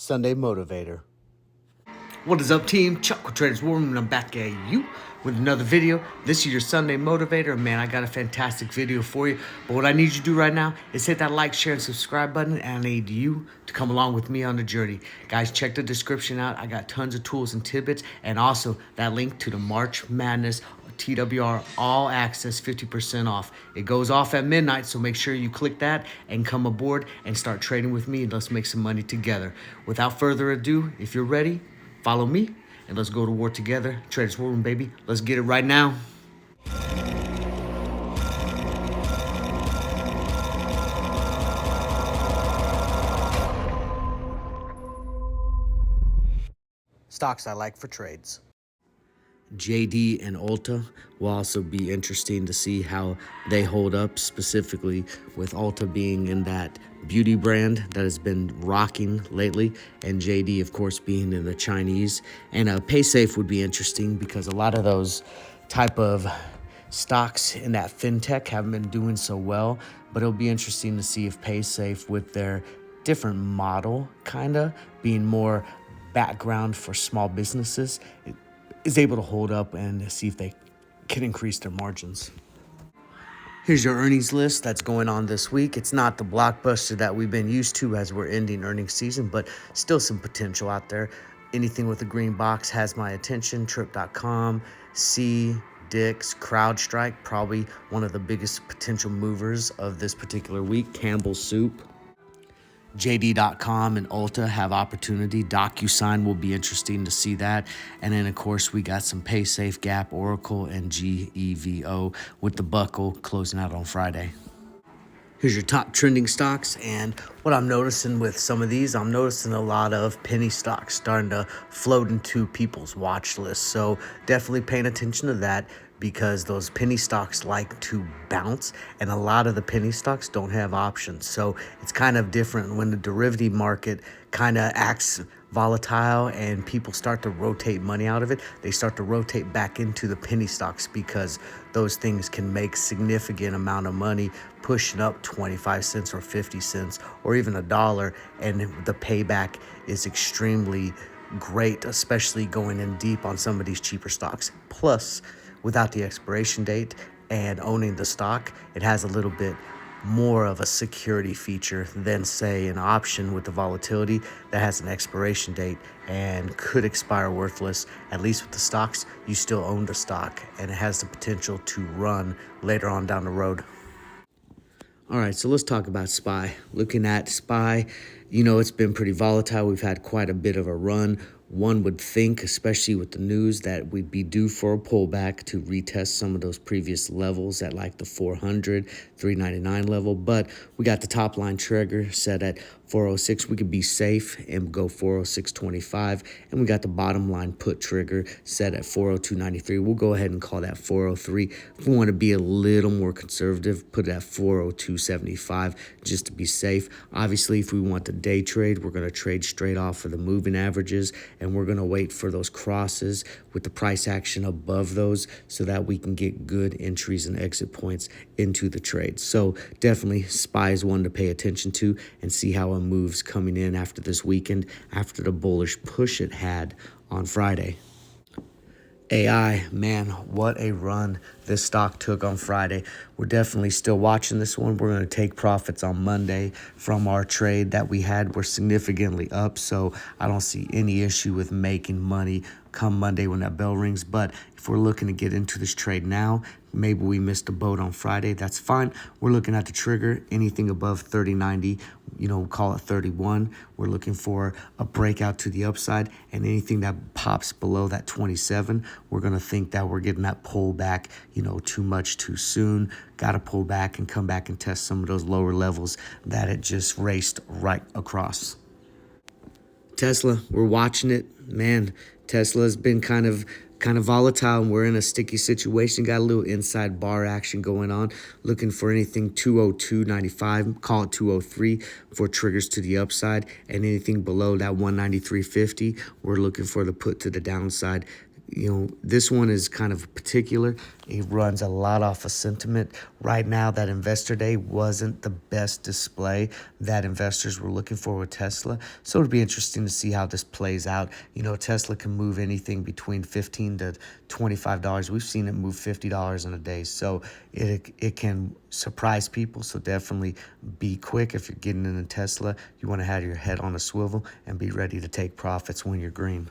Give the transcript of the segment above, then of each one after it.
Sunday Motivator. What is up, team? Chuck with Traders War Room, and I'm back at you with another video. This is your Sunday Motivator. Man, I got a fantastic video for you. But what I need you to do right now is hit that like, share, and subscribe button, and I need you to come along with me on the journey. Guys, check the description out. I got tons of tools and tidbits, and also that link to the March Madness TWR All Access 50% off. It goes off at midnight, so make sure you click that and come aboard and start trading with me, and let's make some money together. Without further ado, if you're ready, follow me and let's go to war together. Traders War Room, baby. Let's get it right now. Stocks I like for trades. JD and Ulta will also be interesting to see how they hold up, specifically with Ulta being in that beauty brand that has been rocking lately, and JD, of course, being in the Chinese. And PaySafe would be interesting because a lot of those type of stocks in that fintech haven't been doing so well, but it'll be interesting to see if PaySafe, with their different model, kind of being more background for small businesses, is able to hold up and see if they can increase their margins. Here's your earnings list that's going on this week. It's not the blockbuster that we've been used to as we're ending earnings season, but still some potential out there. Anything with a green box has my attention. Trip.com, Dix, Crowdstrike, probably one of the biggest potential movers of this particular week. Campbell's Soup. JD.com and Ulta have opportunity. DocuSign will be interesting to see that. And then, of course, we got some PaySafe, Gap, Oracle, and GEVO with the buckle closing out on Friday. Here's your top trending stocks, and what I'm noticing with some of these, I'm noticing a lot of penny stocks starting to float into people's watch lists. So definitely paying attention to that, because those penny stocks like to bounce, and a lot of the penny stocks don't have options. So it's kind of different when the derivative market kind of acts volatile and people start to rotate money out of it. They start to rotate back into the penny stocks because those things can make significant amount of money, pushing up 25 cents or 50 cents or even $1, and the payback is extremely great, especially going in deep on some of these cheaper stocks. Plus, without the expiration date and owning the stock, it has a little bit more of a security feature than, say, an option with the volatility that has an expiration date and could expire worthless. At least with the stocks, you still own the stock, and it has the potential to run later on down the road. All right, so let's talk about SPY. Looking at SPY, it's been pretty volatile. We've had quite a bit of a run. One would think, especially with the news, that we'd be due for a pullback to retest some of those previous levels at like the 400, 399 level. But we got the top line trigger set at 406. We could be safe and go 406.25. And we got the bottom line put trigger set at 402.93. We'll go ahead and call that 403. If we want to be a little more conservative, put it at 402.75 just to be safe. Obviously, if we want to day trade, we're going to trade straight off for the moving averages, and we're going to wait for those crosses with the price action above those so that we can get good entries and exit points into the trade. So definitely SPY is one to pay attention to and see how it moves coming in after this weekend, after the bullish push it had on Friday. AI, man, what a run this stock took on Friday. We're definitely still watching this one. We're going to take profits on Monday from our trade that we had. We're significantly up, so I don't see any issue with making money come Monday when that bell rings. But if we're looking to get into this trade now, maybe we missed a boat on Friday, that's fine. We're looking at the trigger, anything above 30.90, call it 31. We're looking for a breakout to the upside, and anything that pops below that 27, we're going to think that we're getting that pullback, too much too soon. Got to pull back and come back and test some of those lower levels that it just raced right across. Tesla, we're watching it. Man, Tesla's been kind of volatile, and we're in a sticky situation. Got a little inside bar action going on. Looking for anything 202.95, call it 203 for triggers to the upside, and anything below that 193.50, we're looking for the put to the downside. This one is kind of particular. It runs a lot off of sentiment. Right now, that investor day wasn't the best display that investors were looking for with Tesla. So it'll be interesting to see how this plays out. Tesla can move anything between $15 to $25. We've seen it move $50 in a day. So it can surprise people. So definitely be quick if you're getting into Tesla. You want to have your head on a swivel and be ready to take profits when you're green.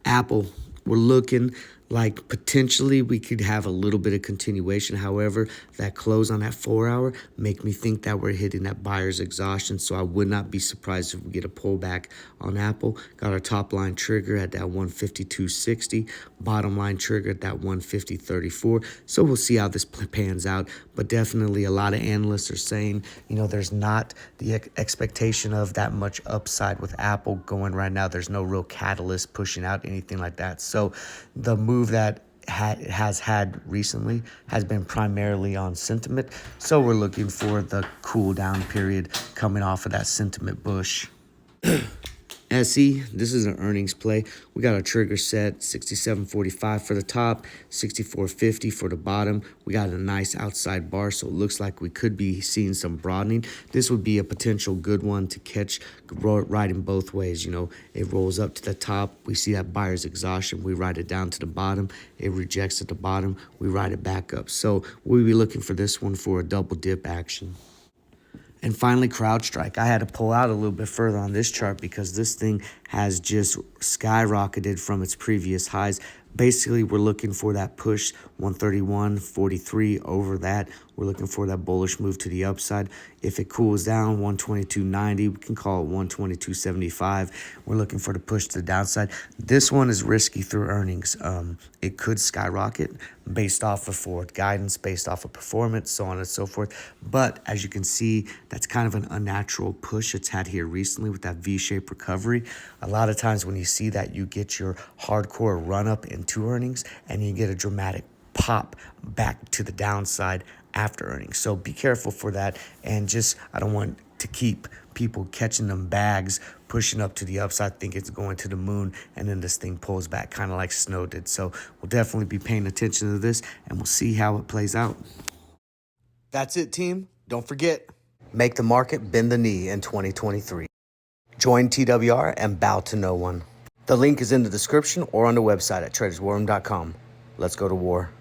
Apple, we're looking like potentially we could have a little bit of continuation. However, that close on that 4 hour make me think that we're hitting that buyer's exhaustion. So I would not be surprised if we get a pullback on Apple. Got our top line trigger at that 152.60, bottom line trigger at that 150.34. So we'll see how this pans out. But definitely a lot of analysts are saying, there's not the expectation of that much upside with Apple going right now. There's no real catalyst pushing out anything like that. So the move that has had recently has been primarily on sentiment. So we're looking for the cool down period coming off of that sentiment push. SE, this is an earnings play. We got our trigger set 67.45 for the top, 64.50 for the bottom. We got a nice outside bar, so it looks like we could be seeing some broadening. This would be a potential good one to catch riding both ways. It rolls up to the top. We see that buyer's exhaustion. We ride it down to the bottom. It rejects at the bottom. We ride it back up. So we'll be looking for this one for a double dip action. And finally, Crowdstrike. I had to pull out a little bit further on this chart because this thing has just skyrocketed from its previous highs. Basically, we're looking for that push, 131.43 over that. We're looking for that bullish move to the upside. If it cools down, 122.90, we can call it 122.75. We're looking for the push to the downside. This one is risky through earnings. It could skyrocket based off of forward guidance, based off of performance, so on and so forth. But as you can see, that's kind of an unnatural push it's had here recently with that V-shaped recovery. A lot of times when you see that, you get your hardcore run up into earnings and you get a dramatic pop back to the downside after earnings. So be careful for that. And I don't want to keep people catching them bags, pushing up to the upside, think it's going to the moon, and then this thing pulls back kind of like snow did. So we'll definitely be paying attention to this, and we'll see how it plays out. That's it, team. Don't forget, make the market bend the knee in 2023. Join TWR and bow to no one. The link is in the description or on the website at traderswarroom.com. Let's go to war.